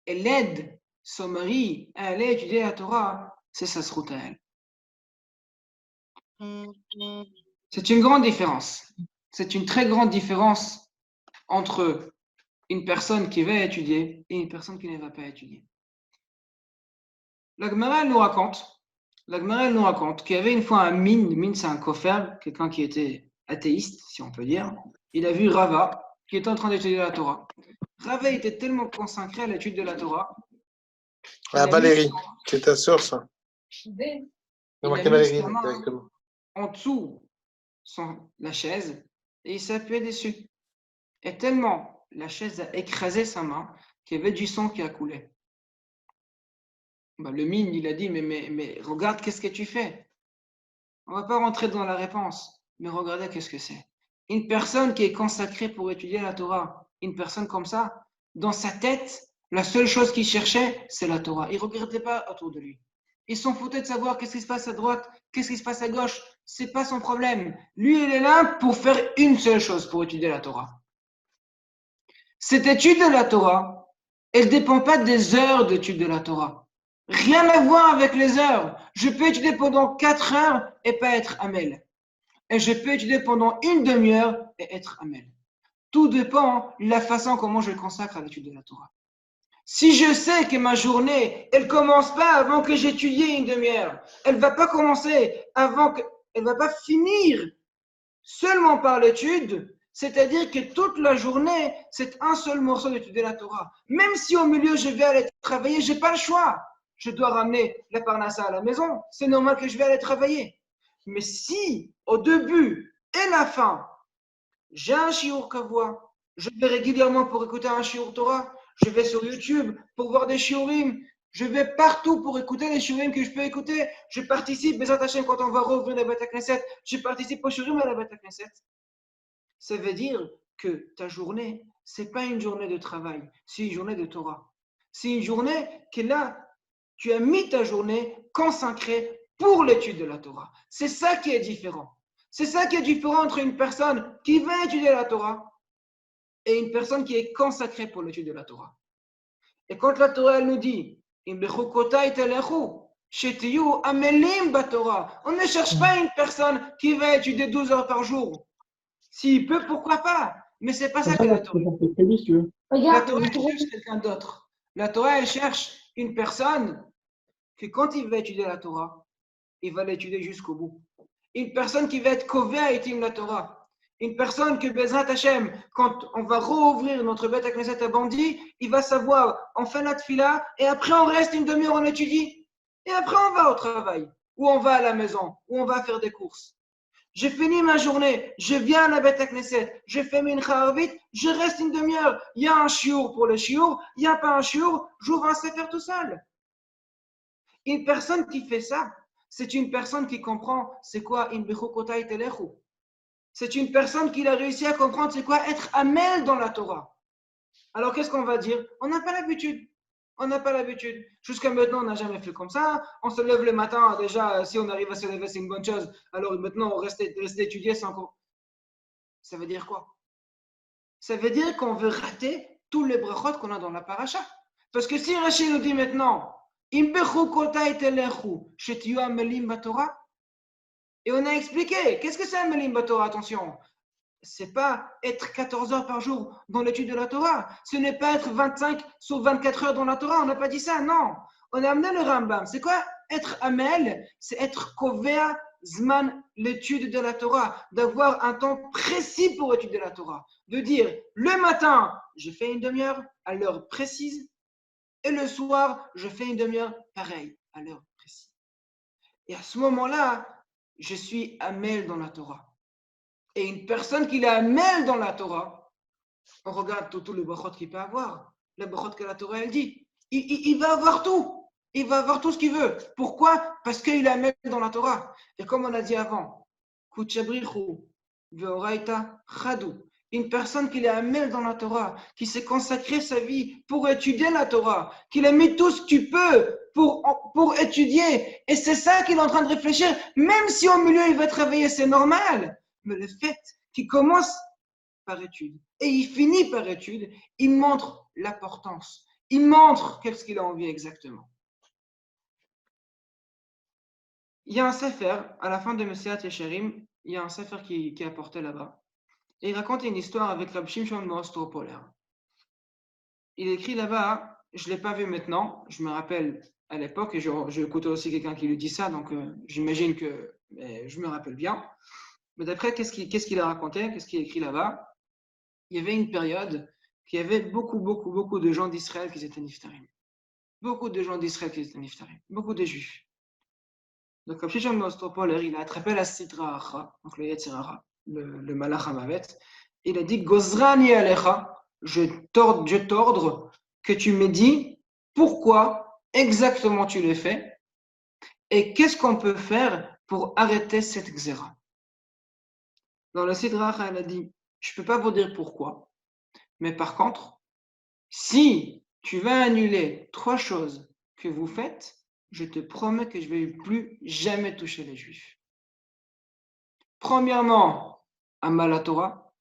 aide son mari à aller étudier la Torah, c'est sa route à elle. C'est une grande différence. C'est une très grande différence entre une personne qui va étudier et une personne qui ne va pas étudier. La Gemara nous raconte qu'il y avait une fois un Min c'est un kofer, quelqu'un qui était athéiste, si on peut dire. Il a vu Rava qui était en train d'étudier la Torah. Rava était tellement consacré à l'étude de la Torah. Ah, Valérie, c'est ta sœur, ça. Il Non, a marqué mis Valérie sa main directement. en dessous la chaise et il s'appuyait dessus. Et tellement la chaise a écrasé sa main qu'il y avait du sang qui a coulé. Le mine, il a dit, mais regarde, qu'est-ce que tu fais? On ne va pas rentrer dans la réponse, mais regardez qu'est-ce que c'est. Une personne qui est consacrée pour étudier la Torah, une personne comme ça, dans sa tête, la seule chose qu'il cherchait, c'est la Torah. Il ne regardait pas autour de lui. Il s'en foutait de savoir qu'est-ce qui se passe à droite, qu'est-ce qui se passe à gauche. Ce n'est pas son problème. Lui, il est là pour faire une seule chose, pour étudier la Torah. Cette étude de la Torah, elle ne dépend pas des heures d'étude de la Torah. Rien à voir avec les heures. Je peux étudier pendant 4 heures et pas être Amel. Et je peux étudier pendant une demi-heure et être Amel. Tout dépend de la façon comment je consacre à l'étude de la Torah. Si je sais que ma journée, elle commence pas avant que j'étudie une demi-heure, elle va pas commencer avant que, elle va pas finir seulement par l'étude, c'est-à-dire que toute la journée, c'est un seul morceau d'étudier la Torah. Même si au milieu je vais aller travailler, j'ai pas le choix. Je dois ramener la parnassa à la maison. C'est normal que je vais aller travailler. Mais si au début et la fin, j'ai un shiur kavua, je vais régulièrement pour écouter un shiur Torah, je vais sur YouTube pour voir des shiurim, je vais partout pour écouter les shiurim que je peux écouter. Je participe, Bezat Hashem, quand on va rouvrir la Beth Knesset, je participe au shiurim à la Beth Knesset. Ça veut dire que ta journée, c'est pas une journée de travail, c'est une journée de Torah. C'est une journée que là, tu as mis ta journée consacrée pour l'étude de la Torah. C'est ça qui est différent. C'est ça qui est différent entre une personne qui va étudier la Torah et une personne qui est consacrée pour l'étude de la Torah. Et quand la Torah elle nous dit, on ne cherche pas une personne qui va étudier 12 heures par jour. S'il peut, pourquoi pas? Mais c'est pas ça que la Torah. La Torah elle cherche quelqu'un d'autre. La Torah elle cherche une personne que quand il va étudier la Torah, il va l'étudier jusqu'au bout. Une personne qui va être covée à étudier la Torah. Une personne que Bezrat Hashem, quand on va rouvrir notre Beth Knesset à Bandi, il va savoir, on fait la tfila et après on reste une demi-heure, on étudie. Et après on va au travail, ou on va à la maison, ou on va faire des courses. J'ai fini ma journée, je viens à la Beth Knesset, je fais mincha arvit, je reste une demi-heure. Il y a un chiour pour le chiour, il n'y a pas un chiour, j'ouvre un sefer tout seul. Une personne qui fait ça, c'est une personne qui comprend c'est quoi in bechukotay telechu. C'est une personne qui a réussi à comprendre c'est quoi être amel dans la Torah. Alors qu'est-ce qu'on va dire? On n'a pas l'habitude. On n'a pas l'habitude. Jusqu'à maintenant, on n'a jamais fait comme ça. On se lève le matin, déjà, si on arrive à se lever, c'est une bonne chose. Alors maintenant, on reste étudier sans quoi. Ça veut dire quoi? Ça veut dire qu'on veut rater tous les brachot qu'on a dans la paracha. Parce que si Rachid nous dit maintenant, et on a expliqué, qu'est-ce que c'est un Melim Batorah? Attention, c'est pas être 14 heures par jour dans l'étude de la Torah. Ce n'est pas être 25 sur 24 heures dans la Torah. On n'a pas dit ça, non. On a amené le Rambam. C'est quoi être Amel? C'est être Kovea Zman, l'étude de la Torah. D'avoir un temps précis pour étudier la Torah. De dire, le matin, je fais une demi-heure à l'heure précise. Et le soir, je fais une demi-heure pareil, à l'heure précise. Et à ce moment-là, je suis Amel dans la Torah. Et une personne qui est Amel dans la Torah, on regarde tout le brachot qu'il peut avoir, le brachot que la Torah elle dit, il va avoir tout. Il va avoir tout ce qu'il veut. Pourquoi? Parce qu'il est Amel dans la Torah. Et comme on a dit avant, une personne qui est Amel dans la Torah, qui s'est consacré sa vie pour étudier la Torah, qu'il a mis tout ce qu'il peut pour étudier. Et c'est ça qu'il est en train de réfléchir. Même si au milieu il va travailler, c'est normal. Mais le fait qu'il commence par étude et il finit par étude, il montre l'importance. Il montre qu'est-ce qu'il a envie exactement. Il y a un sefer, à la fin de Messiat Yesharim, il y a un sefer qui est apporté là-bas. Et il raconte une histoire avec Rab Shimshon Moostropolaire. Il écrit là-bas, je ne l'ai pas vu maintenant, je me rappelle à l'époque, et j'ai écouté aussi quelqu'un qui lui dit ça, donc j'imagine que je me rappelle bien. Mais d'après, qu'est-ce qu'il a raconté? Qu'est-ce qu'il a écrit là-bas? Il y avait une période qu'il y avait beaucoup de gens d'Israël qui étaient niftarim. Beaucoup de gens d'Israël qui étaient niftarim. Beaucoup de juifs. Donc, Abshisham Nostropol, il a attrapé la Sitra Acha, donc le Yetzer Hara, le Malach Hamavet. Il a dit Gozrani Alecha, je t'ordre que tu me dis pourquoi exactement tu le fais et qu'est-ce qu'on peut faire pour arrêter cette Xéra. Dans le Sitra Acha, il a dit je ne peux pas vous dire pourquoi, mais par contre, si tu vas annuler 3 choses que vous faites, je te promets que je ne vais plus jamais toucher les Juifs. Premièrement, Amal Torah.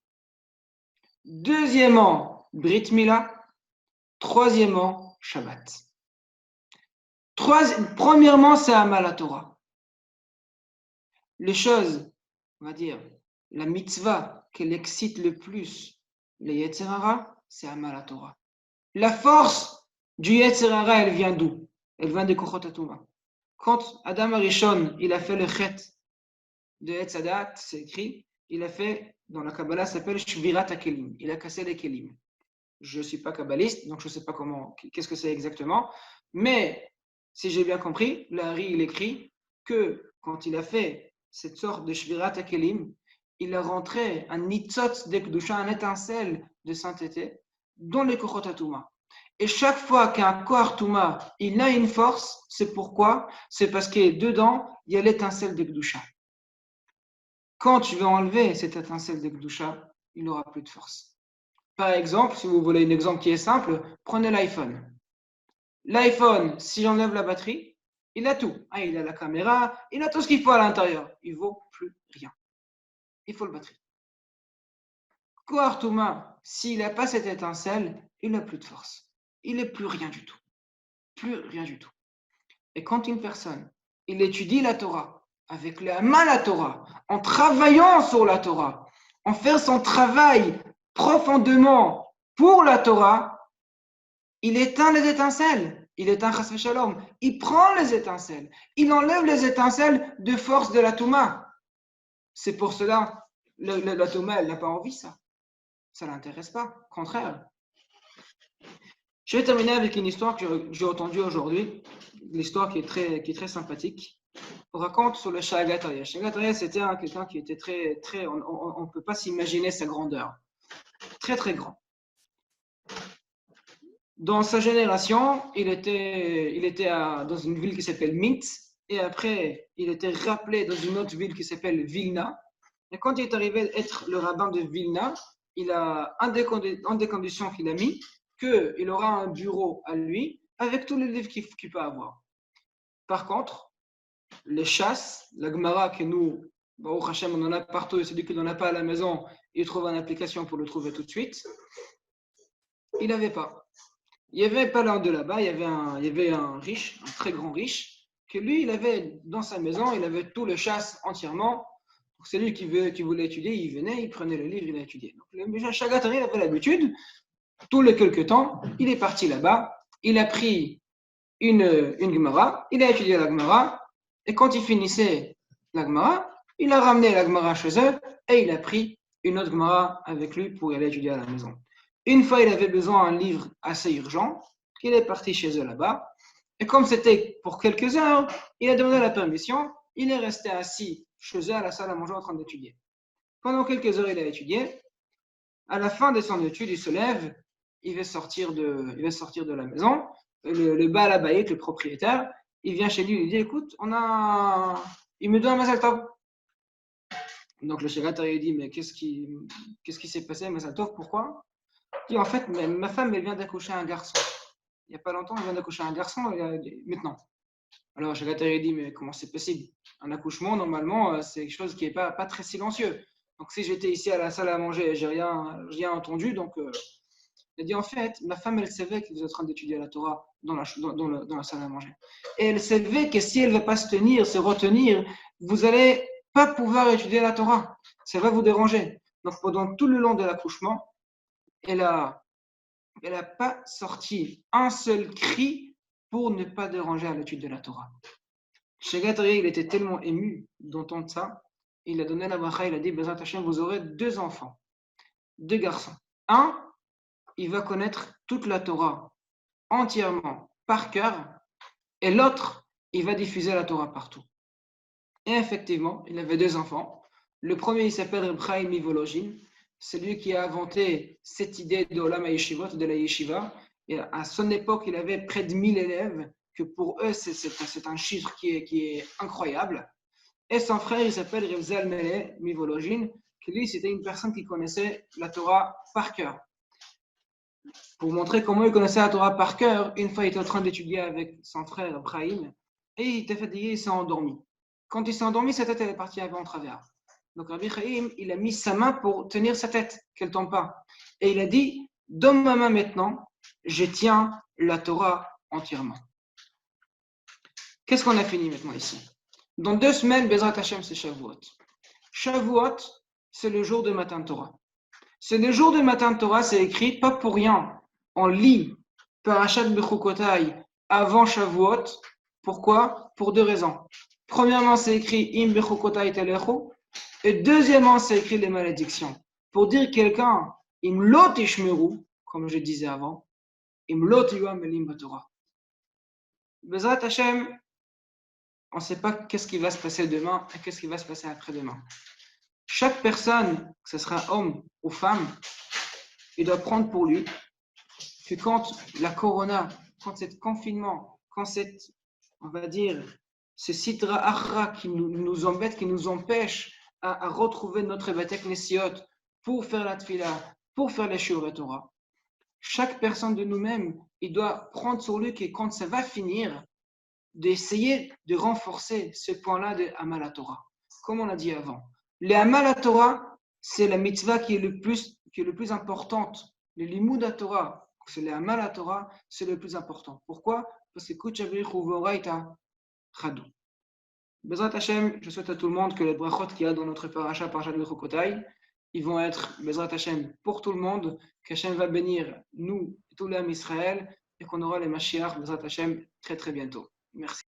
Deuxièmement, Brit Mila. Troisièmement, Shabbat. Premièrement, c'est Amal Torah. Les choses, on va dire, la mitzvah qu'elle excite le plus les Yetzer Hara, c'est Amal Torah. La force du Yetzer Hara, elle vient d'où? Elle vient des Kochot HaTuma. Quand Adam Arishon, il a fait le chet de Etz Hadat, c'est écrit, il a fait, dans la Kabbalah, ça s'appelle Shvirat HaKelim. Il a cassé les Kelim. Je ne suis pas kabbaliste, donc je ne sais pas qu'est-ce que c'est exactement. Mais, si j'ai bien compris, l'Ari, il écrit que quand il a fait cette sorte de Shvirat HaKelim, il a rentré un nitzot d'Ekdusha, un étincelle de sainteté, dans les Kochot HaTuma. Et chaque fois qu'un Kohar Touma, il a une force, c'est pourquoi? C'est parce que dedans, il y a l'étincelle d'Ekdusha. Quand tu vas enlever cette étincelle d'Ekdusha, il n'aura plus de force. Par exemple, si vous voulez un exemple qui est simple, prenez l'iPhone. L'iPhone, si j'enlève la batterie, il a tout. Il a la caméra, il a tout ce qu'il faut à l'intérieur. Il ne vaut plus rien. Il faut la batterie. Kohar Touma, s'il n'a pas cette étincelle, il n'a plus de force. Il n'est plus rien du tout. Plus rien du tout. Et quand une personne, il étudie la Torah, avec la main la Torah, en travaillant sur la Torah, en faisant son travail profondément pour la Torah, il éteint les étincelles. Il éteint Chas Shalom. Il prend les étincelles. Il enlève les étincelles de force de la Touma. C'est pour cela, la Touma, elle n'a pas envie ça. Ça ne l'intéresse pas. Au contraire. Je vais terminer avec une histoire que j'ai entendue aujourd'hui. L'histoire qui est très sympathique. On raconte sur le Shagat Arya. Shagat Arya, c'était quelqu'un qui était très, on ne peut pas s'imaginer sa grandeur. Très, très grand. Dans sa génération, il était dans une ville qui s'appelle Minsk, et après, il était rappelé dans une autre ville qui s'appelle Vilna. Et quand il est arrivé à être le rabbin de Vilna, il a un des conditions qu'il a mis, qu'il aura un bureau à lui avec tous les livres qu'il peut avoir. Par contre, les chasses, la Gemara que nous, au Hachem, on en a partout, et celui qui n'en a pas à la maison, il trouve une application pour le trouver tout de suite. Il n'avait pas. Il y avait pas loin de là-bas, il y avait un riche, un très grand riche, que lui, il avait dans sa maison, il avait tout le chasse entièrement. Donc, c'est lui qui voulait étudier, il venait, il prenait le livre, il a étudié. Donc, le Shagatari, il avait l'habitude, tous les quelques temps, il est parti là-bas, il a pris une Gemara, il a étudié la Gemara, et quand il finissait la Gemara, il a ramené la Gemara chez eux, et il a pris une autre Gemara avec lui pour y aller étudier à la maison. Une fois, il avait besoin d'un livre assez urgent, il est parti chez eux là-bas, et comme c'était pour quelques heures, il a demandé la permission, il est resté assis chez eux à la salle à manger en train d'étudier. Pendant quelques heures, il a étudié. À la fin de son étude, il se lève, il va sortir de la maison. Le Baal Habayit, le propriétaire, il vient chez lui, il lui dit écoute, il me donne un Mazal Tov. Donc le Shagatari dit mais qu'est-ce qui s'est passé, Mazal Tov, pourquoi? Il dit en fait, ma femme, elle vient d'accoucher un garçon. Il n'y a pas longtemps, elle vient d'accoucher un garçon, maintenant. Alors Shagatari dit mais comment c'est possible? Un accouchement, normalement, c'est quelque chose qui n'est pas très silencieux. Donc si j'étais ici à la salle à manger, j'ai rien entendu, donc il dit en fait, ma femme, elle savait que vous êtes en train d'étudier la Torah dans la salle à manger. Et elle savait que si elle ne va pas se retenir, vous n'allez pas pouvoir étudier la Torah. Ça va vous déranger. Donc pendant tout le long de l'accouchement, elle n'a pas sorti un seul cri pour ne pas déranger à l'étude de la Torah. Shagatari, il était tellement ému d'entendre ça, il a donné la bracha, il a dit, Bezrat Hashem, vous aurez 2 enfants, 2 garçons. Un, il va connaître toute la Torah entièrement, par cœur, et l'autre, il va diffuser la Torah partout. Et effectivement, il avait 2 enfants. Le premier, il s'appelle Reb Chaim Mivolojin. C'est lui qui a inventé cette idée de Olam HaYeshivot, de la yeshiva. Et à son époque, il avait près de 1000 élèves, que pour eux, c'est un chiffre qui est incroyable. Et son frère, il s'appelle Reb Zalmele Mivolojin, qui lui, c'était une personne qui connaissait la Torah par cœur. Pour montrer comment il connaissait la Torah par cœur, une fois, il était en train d'étudier avec son frère Abraham et il était fatigué, il s'est endormi. Quand il s'est endormi, sa tête elle est partie en travers. Donc Rabbi Chaim, il a mis sa main pour tenir sa tête, qu'elle ne tombe pas. Et il a dit, donne ma main maintenant, je tiens la Torah entièrement. Qu'est-ce qu'on a fini maintenant ici? Dans 2 semaines, Bezrat Hashem, c'est Shavuot. Shavuot, c'est le jour de Matan Torah. C'est le jour de Matan Torah, c'est écrit, pas pour rien. On lit Parashat Bechukotai avant Shavuot. Pourquoi? Pour 2 raisons. Premièrement, c'est écrit Im Bechukotai Telechu. Et deuxièmement, c'est écrit les malédictions. Pour dire quelqu'un, Im Lot Ishmeru, comme je disais avant, Im Lot Yuam Elim Batorah. Bezrat Hashem, on ne sait pas qu'est-ce qui va se passer demain et qu'est-ce qui va se passer après-demain. Chaque personne, que ce sera homme ou femme, il doit prendre pour lui que quand la corona, quand c'est confinement, quand c'est, on va dire, ce sidra achra qui nous embête, qui nous empêche à retrouver notre batek nesiot pour faire la tfila, pour faire les shiur Torah, chaque personne de nous-mêmes, il doit prendre sur lui que quand ça va finir, d'essayer de renforcer ce point-là de Amal Torah. Comme on l'a dit avant. Le Amal Torah, c'est la mitzvah qui est le plus importante. Le Limud Torah, c'est le Amal Torah, c'est le plus important. Pourquoi? Parce que Kuchavri Chuvoraita Chadou. Bezrat Hashem, je souhaite à tout le monde que les brachot qu'il y a dans notre paracha, Parashat Bechukotai, ils vont être Bezrat Hashem pour tout le monde, qu'Hashem va bénir nous et tous les Am Israël et qu'on aura les Mashiach Bezrat Hashem très très bientôt. Merci.